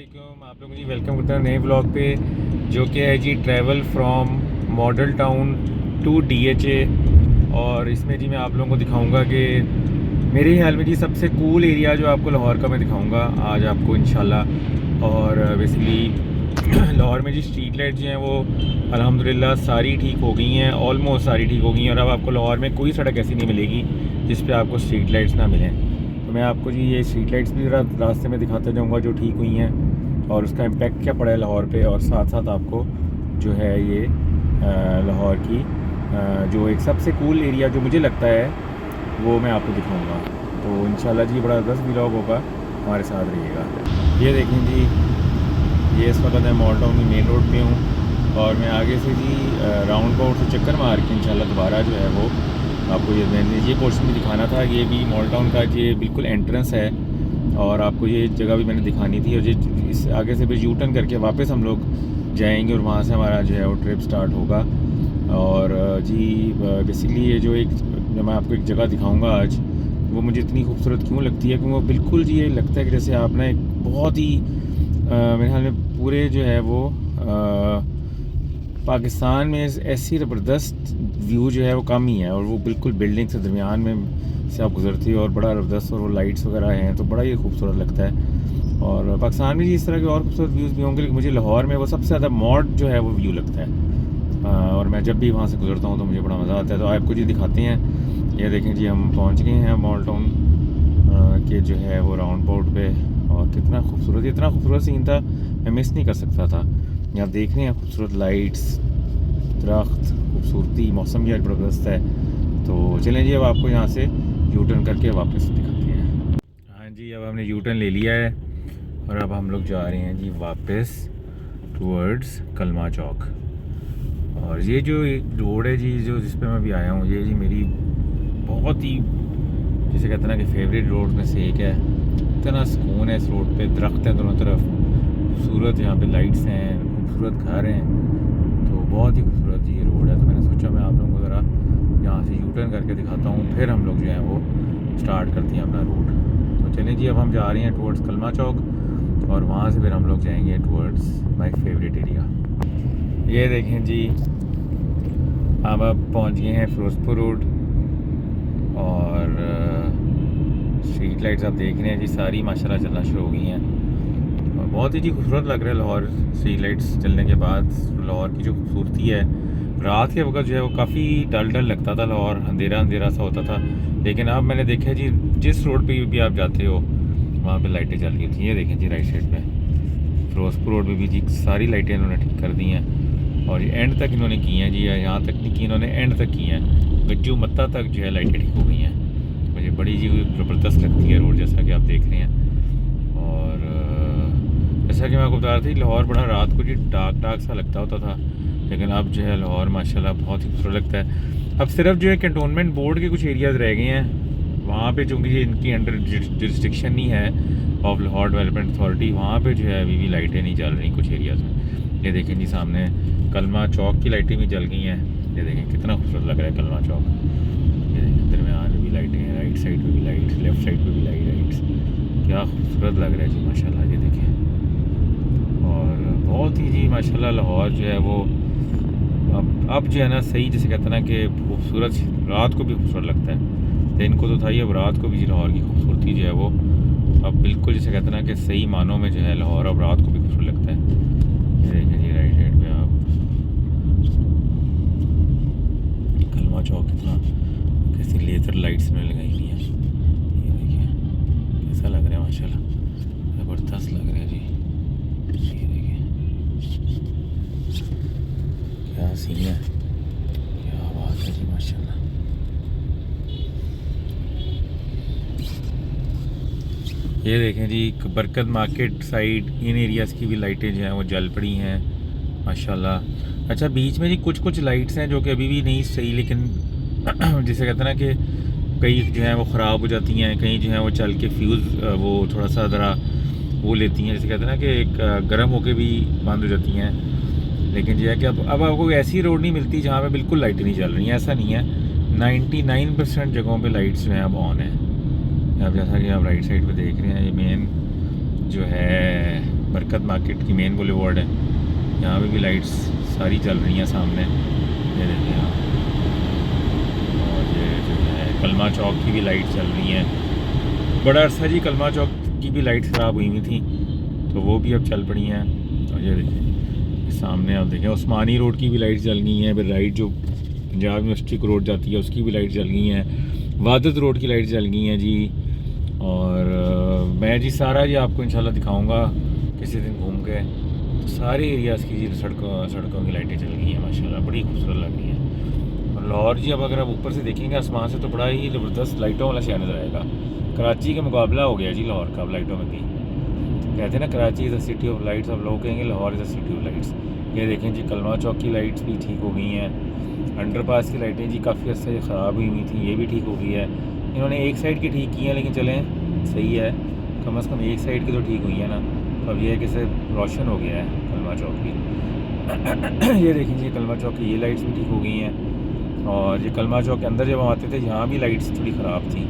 वालेकुम, आप लोगों को जी वेलकम करता हूँ नए व्लॉग पे, जो कि है जी travel from Model Town to DHA. और इसमें जी मैं आप लोगों को दिखाऊंगा कि मेरे ख्याल में जी सबसे कूल एरिया जो आपको लाहौर का मैं दिखाऊंगा आज आपको इंशाल्लाह। और बेसिकली लाहौर में जी स्ट्रीट लाइट जो हैं वो अल्हम्दुलिल्लाह सारी ठीक हो गई हैं, ऑलमोस्ट सारी ठीक हो गई हैं। और अब आपको लाहौर में कोई सड़क ऐसी नहीं मिलेगी जिस पे आपको स्ट्रीट लाइट्स ना मिलें। तो मैं आपको जी ये स्ट्रीट लाइट्स भी ज़रा रास्ते में दिखाता जाऊंगा जो ठीक हुई हैं और उसका इम्पेक्ट क्या पड़ा है लाहौर पे। और साथ साथ आपको जो है ये लाहौर की जो एक सबसे कूल एरिया जो मुझे लगता है वो मैं आपको दिखाऊंगा। तो इंशाल्लाह जी बड़ा ज़बरदस्त व्लॉग होगा, हमारे साथ रहिएगा। ये देखें जी, ये इस वक्त मैं मॉल टाउन की मेन रोड पे हूँ और मैं आगे से जी राउंड बाउट से चक्कर मार के इंशाल्लाह दोबारा जो है वो आपको मैंने ये पोर्शन भी दिखाना था। ये भी मॉल टाउन का ये बिल्कुल एंट्रेंस है और आपको ये जगह भी मैंने दिखानी थी। और ये इस आगे से फिर यू टर्न करके वापस हम लोग जाएंगे और वहाँ से हमारा जो है वो ट्रिप स्टार्ट होगा। और जी बेसिकली ये जो मैं आपको एक जगह दिखाऊंगा आज, वो मुझे इतनी खूबसूरत क्यों लगती है कि वो बिल्कुल जी ये लगता है कि जैसे आपने एक बहुत ही मेरे ख्याल में पूरे जो है वो पाकिस्तान में ऐसी ज़बरदस्त व्यू जो है वो कम ही है। और वो बिल्कुल बिल्डिंग से दरमियान में से आप गुजरती है और बड़ा ज़बरदस्त, और वो लाइट्स वगैरह हैं तो बड़ा ही खूबसूरत लगता है। और पाकिस्तान में जी इस तरह के और खूबसूरत व्यूज़ भी होंगे, लेकिन मुझे लाहौर में वो सबसे ज़्यादा मॉड जो है वो व्यू लगता है। और मैं जब भी वहाँ से गुजरता हूँ तो मुझे बड़ा मज़ा आता है। तो आपको जी दिखाते हैं, ये देखें जी हम पहुँच गए हैं मॉल टाउन के जो है वो राउंड बाउट पे। और कितना खूबसूरत, इतना खूबसूरत सीन था, मैं मिस नहीं कर सकता था। यहाँ देख रहे हैं खूबसूरत लाइट्स, दरख्त, खूबसूरती, मौसम भी आज ज़बरदस्त है। तो चलें जी अब आपको यहाँ से यू टर्न करके वापस दिखाते हैं। हाँ जी, अब हमने यू टर्न ले लिया है और अब हम लोग जा रहे हैं जी वापस टूवर्ड्स कलमा चौक। और ये जो रोड है जी जो जिस पे मैं अभी आया हूँ, ये जी मेरी बहुत ही जिसे कहते हैं ना कि फेवरेट रोड में से एक है। इतना सुकून है इस रोड पे, दरख्त हैं दोनों तरफ, खूबसूरत यहाँ पे लाइट्स हैं, खूबसूरत घर हैं, तो बहुत ही खूबसूरत ये रोड है। तो मैंने सोचा मैं आप लोगों को ज़रा यहाँ से यू टर्न करके दिखाता हूँ, फिर हम लोग जो है वो स्टार्ट करते हैं अपना रूट। तो चलें जी अब हम जा रहे हैं टुवर्ड्स कलमा चौक और वहाँ से फिर हम लोग जाएंगे टुवर्ड्स माई फेवरेट एरिया। ये देखें जी, अब पहुँच गए हैं फिरोजपुर रोड और स्ट्रीट लाइट्स आप देख रहे हैं जी सारी माशाल्लाह चलना शुरू हो गई हैं और बहुत ही जी खूबसूरत लग रहा है लाहौर स्ट्रीट लाइट्स चलने के बाद। लाहौर की जो खूबसूरती है, रात के वक्त जो है वो काफ़ी डल डल लगता था लाहौर, अंधेरा अंधेरा सा होता था। लेकिन अब मैंने देखा जी जिस रोड पे भी आप जाते हो वहाँ पे लाइटें चल रही थी। ये देखें जी राइट साइड पे फिरोजपुर रोड में भी जी सारी लाइटें इन्होंने ठीक कर दी हैं और ये एंड तक इन्होंने की हैं जी, यहाँ तक नहीं की इन्होंने, एंड तक की हैं, गज्जू मत्ता तक जो है लाइटें ठीक हो गई हैं। मुझे बड़ी जी ज़बरदस्त लगती है रोड, जैसा कि आप देख रहे हैं। और जैसा कि मैं आपको बता रहा था, लाहौर बड़ा रात को जी डार्क डार्क सा लगता होता था, लेकिन अब जो है लाहौर माशाल्लाह बहुत ही खूबसूरत लगता है। अब सिर्फ जो है कैंटोनमेंट बोर्ड के कुछ एरियाज़ रह गए हैं, वहाँ पे चूँकि इनकी अंडर जुरिस्डिक्शन नहीं है ऑफ लाहौर डेवलपमेंट अथॉरिटी, वहाँ पे जो है अभी भी लाइटें नहीं चल रही कुछ एरियाज़ में। ये देखें जी सामने कलमा चौक की लाइटें भी जल गई हैं। ये देखें कितना खूबसूरत लग रहा है कलमा चौक। ये देखें दरमियान में भी लाइटें हैं, राइट साइड पे भी लाइट्स, लेफ़्ट साइड पे भी लाइट्स, क्या खूबसूरत लग रहा है जी माशाल्लाह। ये देखें और बहुत ही जी माशाल्लाह लाहौर जो है वो अब जो है ना सही, जैसे कहते हैं ना कि खूबसूरत, रात को भी खूबसूरत लगता है। दिन को तो था ही, अब रात को भी जी लाहौर की खूबसूरती जो है वो अब बिल्कुल जैसे कहते हैं ना कि सही मानों में जो है लाहौर अब रात को भी खूबसूरत लगता है। ये देखें जी राइट साइड पे आप कलमा चौक कितना कैसी लेज़र लाइट्स में लगाई हुई हैं। ये देखिए कैसा लग रहा है माशाल्लाह, ज़बरदस्त लग रहा है जी। ये देखिए क्या सीन है, क्या बात है जी माशाल्लाह। ये देखें जी बरकत मार्केट साइड, इन एरियाज़ की भी लाइटें जो हैं वो जल पड़ी हैं माशाल्लाह। अच्छा बीच में जी कुछ कुछ लाइट्स हैं जो कि अभी भी नहीं सही, लेकिन जिसे कहते हैं ना कि कई जो हैं वो ख़राब हो जाती हैं, कहीं जो हैं वो चल के फ्यूज़ वो थोड़ा सा ज़रा वो लेती हैं, जैसे कहते हैं ना कि एक गर्म होके भी बंद हो जाती हैं। लेकिन जो है कि अब आपको ऐसी रोड नहीं मिलती जहाँ पे बिल्कुल लाइटें नहीं चल रही हैं, ऐसा नहीं है। 99% जगहों पे लाइट्स जो हैं अब ऑन है। अब जैसा कि आप राइट साइड पे देख रहे हैं, ये मेन जो है बरकत मार्केट की मेन बुलेवार्ड है, यहाँ पे भी लाइट्स सारी चल रही हैं सामने, ये देखिए आप। और ये जो है कलमा चौक की भी लाइट चल रही हैं। बड़ा अरसा जी कलमा चौक की भी लाइट ख़राब हुई हुई थी, तो वो भी अब चल पड़ी हैं। और ये देखिए सामने आप देखें उस्मानी रोड की भी लाइट जल गई हैं। फिर राइट जो पंजाब यूनिवर्सिटी को रोड जाती है उसकी भी लाइट जल गई हैं। वादत रोड की लाइट जल गई हैं जी। और मैं जी सारा जी आपको इंशाल्लाह दिखाऊंगा किसी दिन घूम के। तो सारे एरियाज़ की जी सड़कों की लाइटें जल गई हैं माशाल्लाह, बड़ी खूबसूरत लग रही हैं। और लाहौर जी अब अगर आप ऊपर से देखेंगे आसमान से तो बड़ा ही ज़बरदस्त लाइटों वाला शहर नज़र आएगा। कराची का मुकाबला हो गया जी लाहौर का अब लाइटों में भी। कहते हैं ना Karachi is a city of lights, अब लोग कहेंगे Lahore is a city of lights. ये देखें जी कलमा चौक की लाइट्स भी ठीक हो गई हैं। अंडरपास की लाइटें जी काफ़ी अर्से से ख़राब हुई थी, ये भी ठीक हो गई है। इन्होंने एक साइड की ठीक की है, लेकिन चलें सही है, कम से कम एक साइड की तो ठीक हुई है ना। तो अब ये है कि से रोशन हो गया है कलमा चौक भी। ये देखें जी कलमा चौक की ये लाइट्स भी ठीक हो गई हैं। और ये कलमा चौक के अंदर जब हम आते थे यहाँ भी लाइट्स थोड़ी ख़राब थी,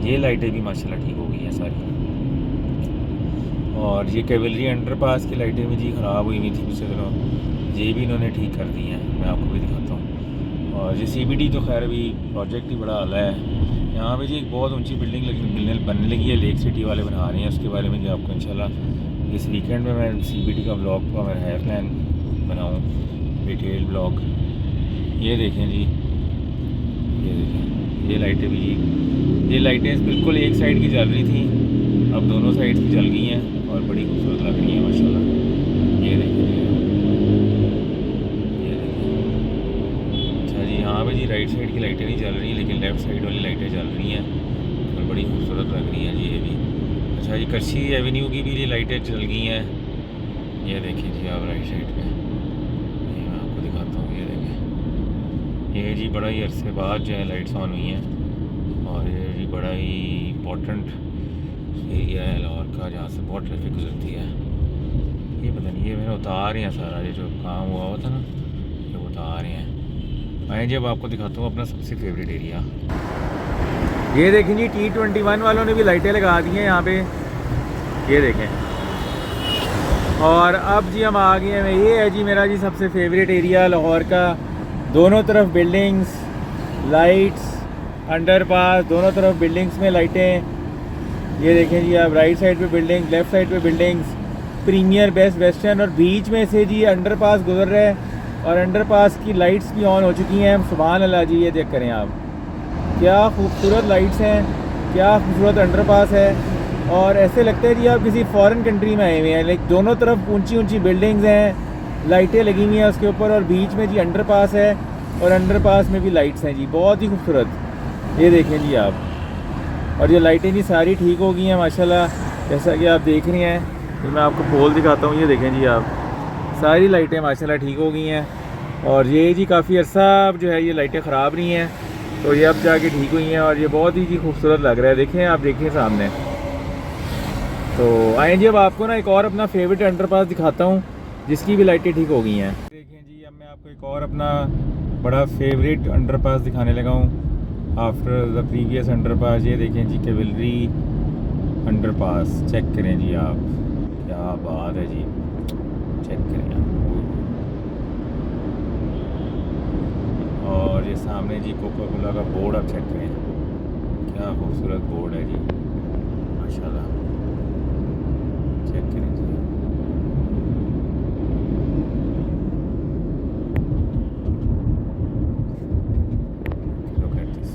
ये लाइटें भी माशाल्लाह ठीक हो गई हैं सारी। और ये कैवलरी अंडरपास की लाइटें भी जी ख़राब हुई थी पिछले दिनों, ये भी इन्होंने ठीक कर दी हैं, मैं आपको भी दिखाता हूँ। और ये CBD तो खैर अभी प्रोजेक्ट ही बड़ा आला है। यहाँ पे जी एक बहुत ऊंची बिल्डिंग बनने लगी है, लेक सिटी वाले बना रहे हैं, उसके बारे में जी आपको इंशाल्लाह इस वीकेंड में मैं CBD का ब्लॉग का मेरा है प्लान बनाऊँ, डिटेल ब्लॉग। ये देखें जी, ये देखें ये लाइटें भी जी, ये लाइटें बिल्कुल एक साइड की जल रही थी, अब दोनों साइड की जल गई हैं और बड़ी खूबसूरत लग रही है माशाल्लाह। ये देखिए, ये देखिए। अच्छा जी यहाँ पे जी राइट साइड की लाइटें नहीं जल रही, लेकिन लेफ़्ट साइड वाली लाइटें जल रही हैं और बड़ी खूबसूरत लग रही हैं जी ये भी। अच्छा जी करशी एवेन्यू की भी ये लाइटें जल गई हैं, ये देखिए जी आप राइट साइड पे, ये मैं आपको दिखाता हूँ। ये देखें, ये जी बड़ा ही अरसे बाद जो है लाइट्स ऑन हुई हैं। और ये जी बड़ा ही इम्पोर्टेंट एरिया है लाहौर का, जहाँ से बहुत ट्रैफिक गुजरती है। ये पता नहीं, ये मैंने उतार रहे हैं सारा, ये जो काम हुआ था ना ये उतार रहे हैं। मैं जब आपको दिखाता हूँ अपना सबसे फेवरेट एरिया, ये देखें जी T21 वालों ने भी लाइटें लगा दी हैं यहाँ पे, ये देखें। और अब जी हम आ गए हैं, ये है जी मेरा जी सबसे फेवरेट एरिया लाहौर का। दोनों तरफ बिल्डिंग्स, लाइट्स, अंडरपास, दोनों तरफ बिल्डिंग्स में लाइटें। ये देखें जी आप राइट साइड पे बिल्डिंग, लेफ़्ट साइड पे बिल्डिंग्स, प्रीमियर, बेस्ट, वेस्टर्न, और बीच में से जी अंडरपास गुजर रहा है और अंडरपास की लाइट्स भी ऑन हो चुकी हैं। सुभान अल्लाह जी, ये चेक करें आप, क्या खूबसूरत लाइट्स हैं, क्या खूबसूरत अंडरपास है। और ऐसे लगता है जी आप किसी फॉरेन कंट्री में आए हुए हैं। लाइक दोनों तरफ ऊंची ऊंची बिल्डिंग्स हैं, लाइटें लगी हुई हैं उसके ऊपर, और बीच में जी अंडरपास है और अंडरपास में भी लाइट्स हैं जी, बहुत ही खूबसूरत। ये देखें जी आप, और ये लाइटें जी सारी ठीक हो गई हैं माशाल्लाह, जैसा कि आप देख रही हैं। तो मैं आपको पोल दिखाता हूँ, ये देखें जी आप, सारी लाइटें माशाल्लाह ठीक हो गई हैं। और ये जी काफ़ी अर्सा जो है ये लाइटें ख़राब नहीं हैं, तो ये अब जाके ठीक हुई हैं और ये बहुत ही जी खूबसूरत लग रहा है। देखें आप, देखें सामने। तो आए जी अब आपको ना एक और अपना फेवरेट अंडरपास दिखाता हूँ जिसकी भी लाइटें ठीक हो गई हैं। देखें जी अब मैं आपको एक और अपना बड़ा फेवरेट अंडरपास दिखाने लगा हूँ आफ्टर द प्रीवियस अंडरपास। ये देखें जी कैवलरी अंडरपास, चेक करें जी आप, क्या बात है जी, चेक करें आप। और ये सामने जी कोका कोला का बोर्ड आप चेक करें, क्या खूबसूरत बोर्ड है जी माशाल्लाह, चेक करें जी। Look at this.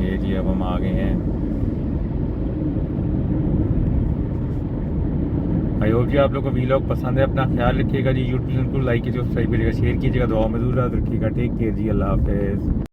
ये जी अब हम आ गए हैं। आई होप जी आप लोग को वीलॉग पसंद है। अपना ख्याल रखिएगा जी, यूट्यूब को लाइक कीजिएगा, सब्सक्राइब करिएगा, शेयर कीजिएगा, दुआ में ज़रूर याद रखिएगा। टेक केयर जी, अल्लाह हाफ़िज़।